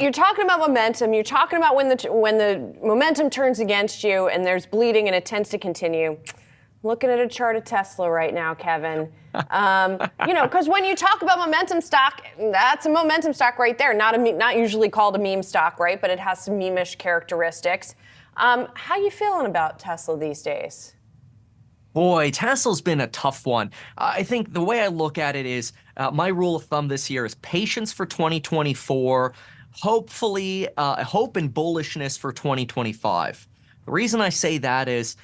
you're talking about momentum. You're talking about when the momentum turns against you and there's bleeding and it tends to continue. Looking at a chart of Tesla right now, Kevin. Because when you talk about momentum stock, that's a momentum stock right there. Not usually called a meme stock, right? But it has some meme-ish characteristics. How you feeling about Tesla these days? Boy, Tesla's been a tough one. I think the way I look at it is my rule of thumb this year is patience for 2024, hopefully hope and bullishness for 2025. The reason I say that is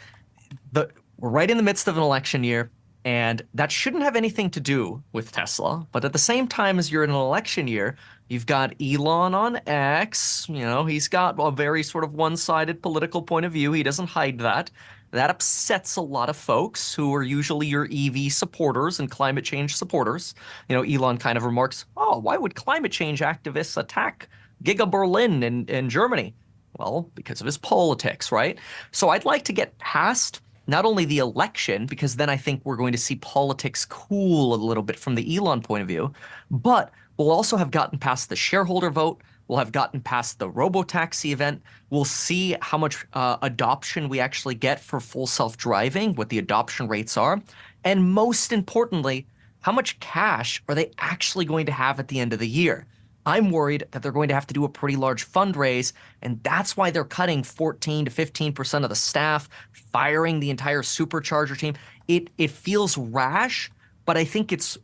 we're right in the midst of an election year, and that shouldn't have anything to do with Tesla. But at the same time as you're in an election year, you've got Elon on X. He's got a very sort of one-sided political point of view. He doesn't hide that. That upsets a lot of folks who are usually your EV supporters and climate change supporters. Elon kind of remarks, oh, why would climate change activists attack Giga Berlin in Germany? Well, because of his politics, right? So I'd like to get past not only the election, because then I think we're going to see politics cool a little bit from the Elon point of view, but we'll also have gotten past the shareholder vote. We'll have gotten past the robotaxi event. We'll see how much adoption we actually get for full self-driving, what the adoption rates are, and most importantly, how much cash are they actually going to have at the end of the year? I'm worried that they're going to have to do a pretty large fundraise, and that's why they're cutting 14 to 15% of the staff, firing the entire supercharger team. It feels rash, but I think it's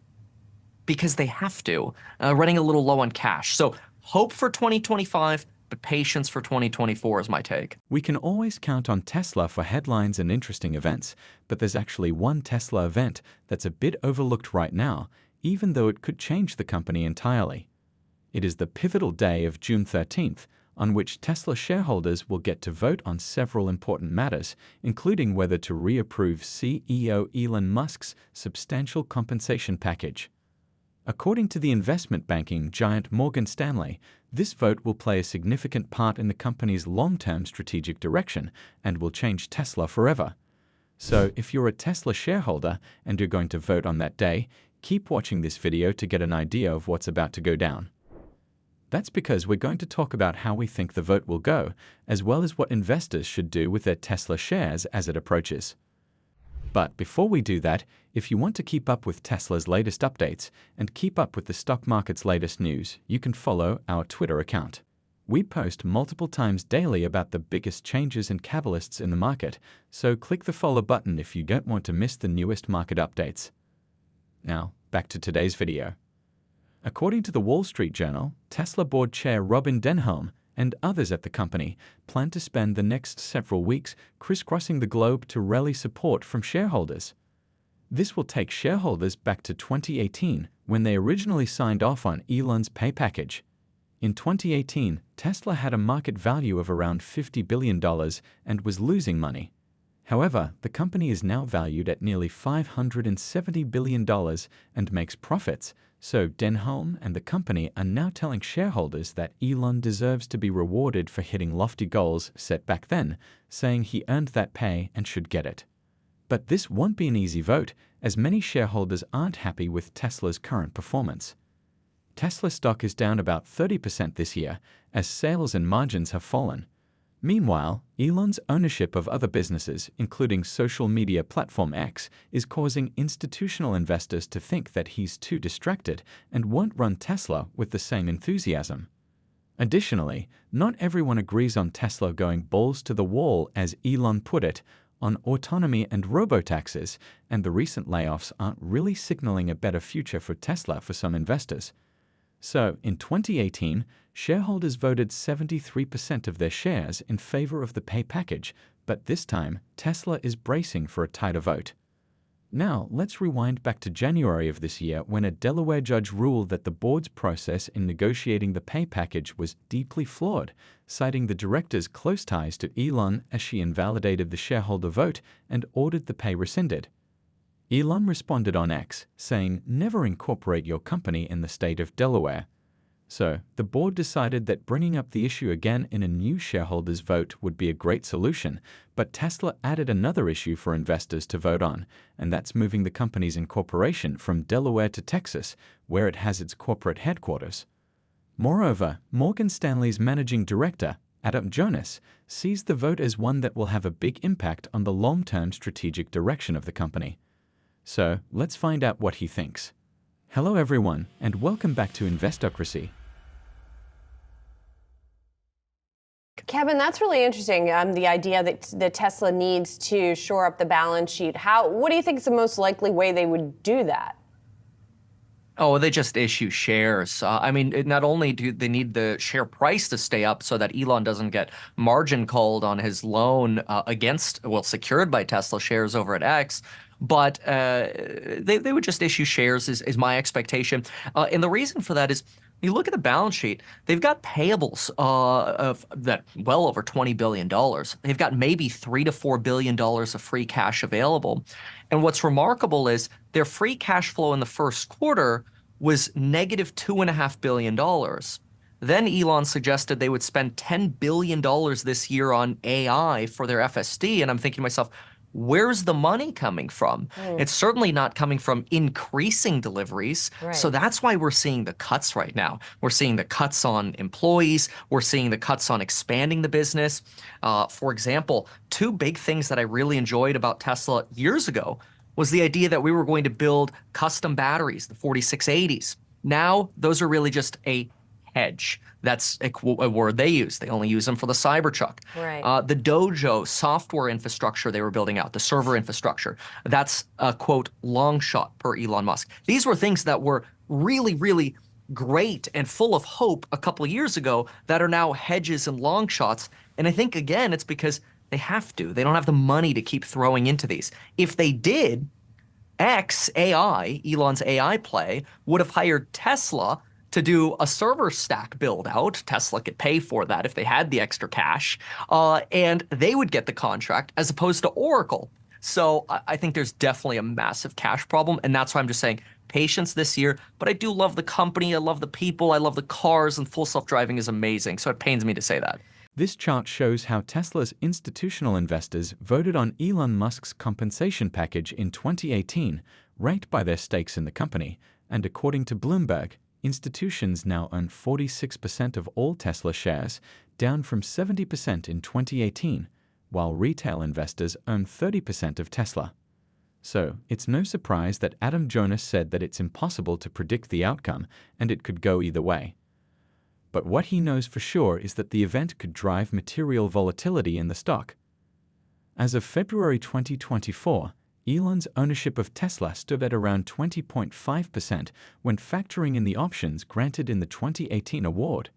because they have to, running a little low on cash. So hope for 2025, but patience for 2024 is my take. We can always count on Tesla for headlines and interesting events, but there's actually one Tesla event that's a bit overlooked right now, even though it could change the company entirely. It is the pivotal day of June 13th, on which Tesla shareholders will get to vote on several important matters, including whether to reapprove CEO Elon Musk's substantial compensation package. According to the investment banking giant Morgan Stanley, this vote will play a significant part in the company's long-term strategic direction and will change Tesla forever. So if you're a Tesla shareholder and you're going to vote on that day, keep watching this video to get an idea of what's about to go down. That's because we're going to talk about how we think the vote will go, as well as what investors should do with their Tesla shares as it approaches. But before we do that, if you want to keep up with Tesla's latest updates and keep up with the stock market's latest news, you can follow our Twitter account. We post multiple times daily about the biggest changes and catalysts in the market, so click the follow button if you don't want to miss the newest market updates. Now, back to today's video. According to the Wall Street Journal, Tesla board chair Robin Denholm and others at the company plan to spend the next several weeks crisscrossing the globe to rally support from shareholders. This will take shareholders back to 2018, when they originally signed off on Elon's pay package. In 2018, Tesla had a market value of around $50 billion and was losing money. However, the company is now valued at nearly $570 billion and makes profits, so Denholm and the company are now telling shareholders that Elon deserves to be rewarded for hitting lofty goals set back then, saying he earned that pay and should get it. But this won't be an easy vote, as many shareholders aren't happy with Tesla's current performance. Tesla stock is down about 30% this year, as sales and margins have fallen. Meanwhile, Elon's ownership of other businesses, including social media platform X, is causing institutional investors to think that he's too distracted and won't run Tesla with the same enthusiasm. Additionally, not everyone agrees on Tesla going balls to the wall, as Elon put it, on autonomy and robotaxis, and the recent layoffs aren't really signaling a better future for Tesla for some investors. So, in 2018, shareholders voted 73% of their shares in favor of the pay package, but this time, Tesla is bracing for a tighter vote. Now, let's rewind back to January of this year, when a Delaware judge ruled that the board's process in negotiating the pay package was deeply flawed, citing the director's close ties to Elon as she invalidated the shareholder vote and ordered the pay rescinded. Elon responded on X, saying, "Never incorporate your company in the state of Delaware." So, the board decided that bringing up the issue again in a new shareholders vote would be a great solution, but Tesla added another issue for investors to vote on, and that's moving the company's incorporation from Delaware to Texas, where it has its corporate headquarters. Moreover, Morgan Stanley's managing director, Adam Jonas, sees the vote as one that will have a big impact on the long-term strategic direction of the company. So, let's find out what he thinks. Hello everyone, and welcome back to Investocracy. Kevin, that's really interesting. The idea that Tesla needs to shore up the balance sheet. What do you think is the most likely way they would do that? Oh, they just issue shares. I mean, not only do they need the share price to stay up so that Elon doesn't get margin called on his loan secured by Tesla shares over at X, but they would just issue shares is my expectation. And the reason for that is, you look at the balance sheet, they've got payables of that well over $20 billion. They've got maybe $3 to $4 billion of free cash available. And what's remarkable is their free cash flow in the first quarter was negative $2.5 billion. Then Elon suggested they would spend $10 billion this year on AI for their FSD. And I'm thinking to myself, where's the money coming from? It's certainly not coming from increasing deliveries. Right. So that's why we're seeing the cuts right now. We're seeing the cuts on employees. We're seeing the cuts on expanding the business. For example, two big things that I really enjoyed about Tesla years ago was the idea that we were going to build custom batteries, the 4680s. Now, those are really just a hedge. That's a word they use. They only use them for the Cybertruck. Right. The Dojo software infrastructure they were building out, the server infrastructure, that's a, quote, long shot per Elon Musk. These were things that were really, really great and full of hope a couple of years ago that are now hedges and long shots. And I think, again, it's because they have to. They don't have the money to keep throwing into these. If they did, AI, Elon's AI play, would have hired Tesla to do a server stack build out. Tesla could pay for that if they had the extra cash, and they would get the contract as opposed to Oracle. So I think there's definitely a massive cash problem, and that's why I'm just saying patience this year. But I do love the company, I love the people, I love the cars, and full self-driving is amazing. So it pains me to say that. This chart shows how Tesla's institutional investors voted on Elon Musk's compensation package in 2018, ranked by their stakes in the company, and according to Bloomberg, institutions now own 46% of all Tesla shares, down from 70% in 2018, while retail investors own 30% of Tesla. So, it's no surprise that Adam Jonas said that it's impossible to predict the outcome and it could go either way. But what he knows for sure is that the event could drive material volatility in the stock. As of February 2024, Elon's ownership of Tesla stood at around 20.5% when factoring in the options granted in the 2018 award.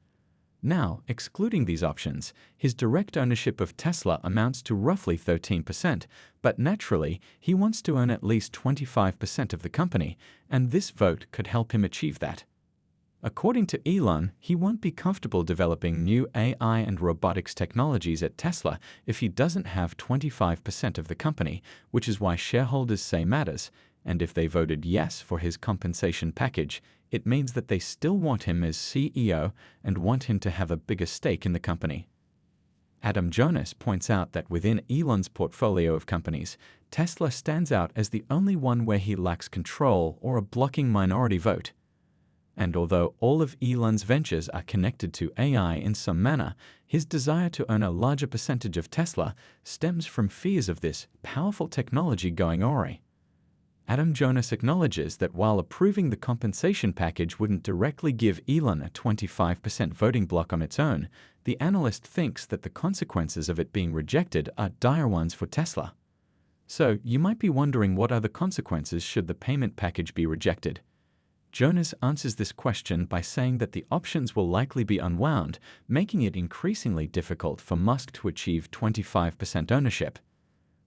Now, excluding these options, his direct ownership of Tesla amounts to roughly 13%, but naturally, he wants to own at least 25% of the company, and this vote could help him achieve that. According to Elon, he won't be comfortable developing new AI and robotics technologies at Tesla if he doesn't have 25% of the company, which is why shareholders say matters, and if they voted yes for his compensation package, it means that they still want him as CEO and want him to have a bigger stake in the company. Adam Jonas points out that within Elon's portfolio of companies, Tesla stands out as the only one where he lacks control or a blocking minority vote. And although all of Elon's ventures are connected to AI in some manner, his desire to own a larger percentage of Tesla stems from fears of this powerful technology going awry. Adam Jonas acknowledges that while approving the compensation package wouldn't directly give Elon a 25% voting block on its own, the analyst thinks that the consequences of it being rejected are dire ones for Tesla. So you might be wondering, what are the consequences should the payment package be rejected? Jonas answers this question by saying that the options will likely be unwound, making it increasingly difficult for Musk to achieve 25% ownership.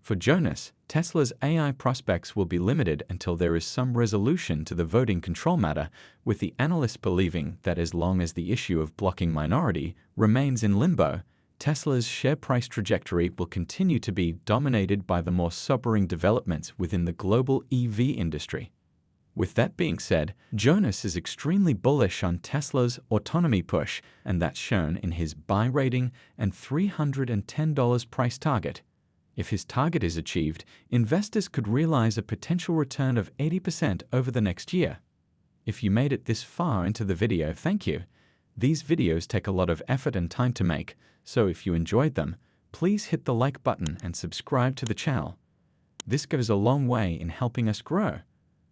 For Jonas, Tesla's AI prospects will be limited until there is some resolution to the voting control matter, with the analysts believing that as long as the issue of blocking minority remains in limbo, Tesla's share price trajectory will continue to be dominated by the more sobering developments within the global EV industry. With that being said, Jonas is extremely bullish on Tesla's autonomy push, and that's shown in his buy rating and $310 price target. If his target is achieved, investors could realize a potential return of 80% over the next year. If you made it this far into the video, thank you. These videos take a lot of effort and time to make, so if you enjoyed them, please hit the like button and subscribe to the channel. This goes a long way in helping us grow.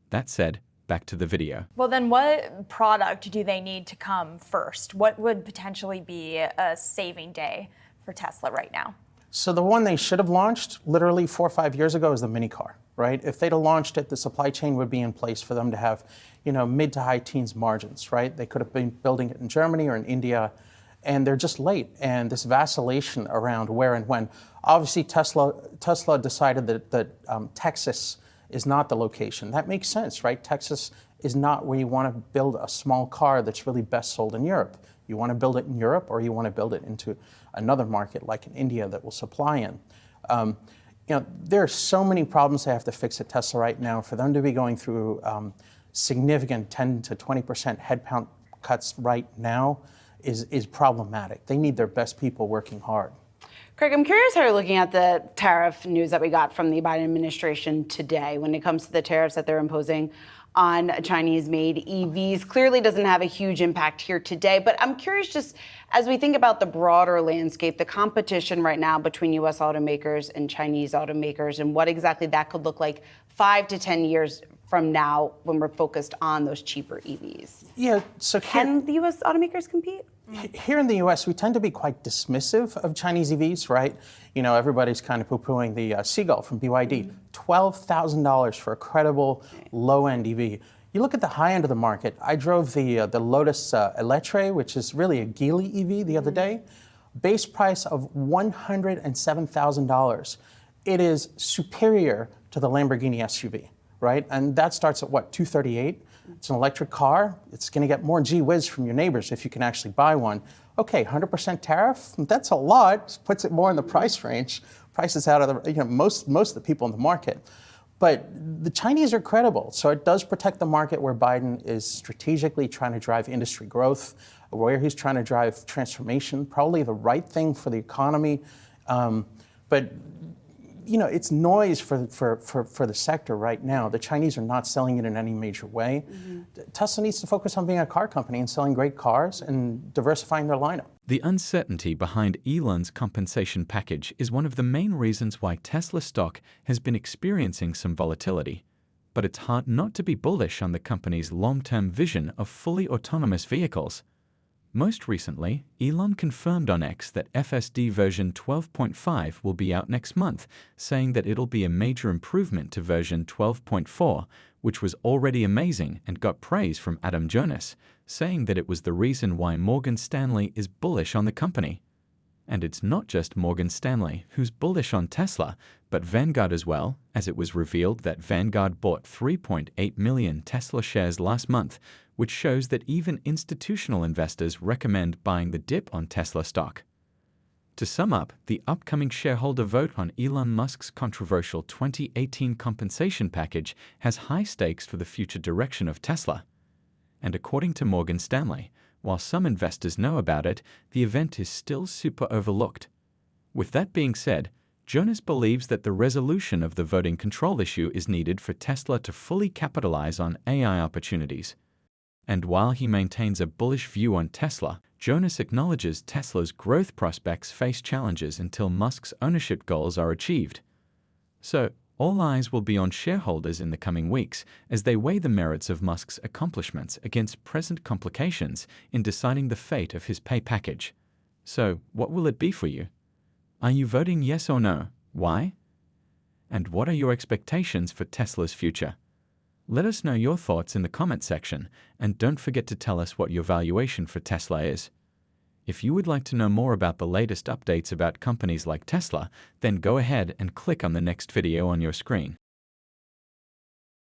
That said, back to the video. Well, then what product do they need to come first? What would potentially be a saving day for Tesla right now? So the one they should have launched literally 4 or 5 years ago is the mini car, right? If they'd have launched it, the supply chain would be in place for them to have, mid to high teens margins, right? They could have been building it in Germany or in India, and they're just late. And this vacillation around where and when. Obviously, Tesla decided that Texas is not the location. That makes sense, right? Texas is not where you want to build a small car that's really best sold in Europe. You want to build it in Europe, or you want to build it into another market like in India that will supply in. There are so many problems they have to fix at Tesla right now. For them to be going through significant 10 to 20% headcount cuts right now is problematic. They need their best people working hard. Craig, I'm curious how you're looking at the tariff news that we got from the Biden administration today when it comes to the tariffs that they're imposing on Chinese-made EVs. Clearly doesn't have a huge impact here today, but I'm curious, just as we think about the broader landscape, the competition right now between U.S. automakers and Chinese automakers, and what exactly that could look like 5 to 10 years from now when we're focused on those cheaper EVs. Yeah, so Can the U.S. automakers compete? Here in the U.S., we tend to be quite dismissive of Chinese EVs, right? Everybody's kind of poo-pooing the Seagull from BYD. $12,000 for a credible low-end EV. You look at the high end of the market. I drove the Lotus Electre, which is really a Geely EV, the other day. Base price of $107,000. It is superior to the Lamborghini SUV, right? And that starts at what, $238,000? It's an electric car. It's going to get more gee whiz from your neighbors if you can actually buy one. Okay, 100% tariff, that's a lot. Puts it more in the price range. Prices out of the, most of the people in the market. But the Chinese are credible, so it does protect the market where Biden is strategically trying to drive industry growth, where he's trying to drive transformation, probably the right thing for the economy. But it's noise for the sector right now. The Chinese are not selling it in any major way. Tesla needs to focus on being a car company and selling great cars and diversifying their lineup. The uncertainty behind Elon's compensation package is one of the main reasons why Tesla stock has been experiencing some volatility. But it's hard not to be bullish on the company's long-term vision of fully autonomous vehicles. Most recently, Elon confirmed on X that FSD version 12.5 will be out next month, saying that it'll be a major improvement to version 12.4, which was already amazing and got praise from Adam Jonas, saying that it was the reason why Morgan Stanley is bullish on the company. And it's not just Morgan Stanley who's bullish on Tesla, but Vanguard as well, as it was revealed that Vanguard bought 3.8 million Tesla shares last month, which shows that even institutional investors recommend buying the dip on Tesla stock. To sum up, the upcoming shareholder vote on Elon Musk's controversial 2018 compensation package has high stakes for the future direction of Tesla. And according to Morgan Stanley, while some investors know about it, the event is still super overlooked. With that being said, Jonas believes that the resolution of the voting control issue is needed for Tesla to fully capitalize on AI opportunities. And while he maintains a bullish view on Tesla, Jonas acknowledges Tesla's growth prospects face challenges until Musk's ownership goals are achieved. So, all eyes will be on shareholders in the coming weeks as they weigh the merits of Musk's accomplishments against present complications in deciding the fate of his pay package. So, what will it be for you? Are you voting yes or no? Why? And what are your expectations for Tesla's future? Let us know your thoughts in the comment section, and don't forget to tell us what your valuation for Tesla is. If you would like to know more about the latest updates about companies like Tesla, then go ahead and click on the next video on your screen.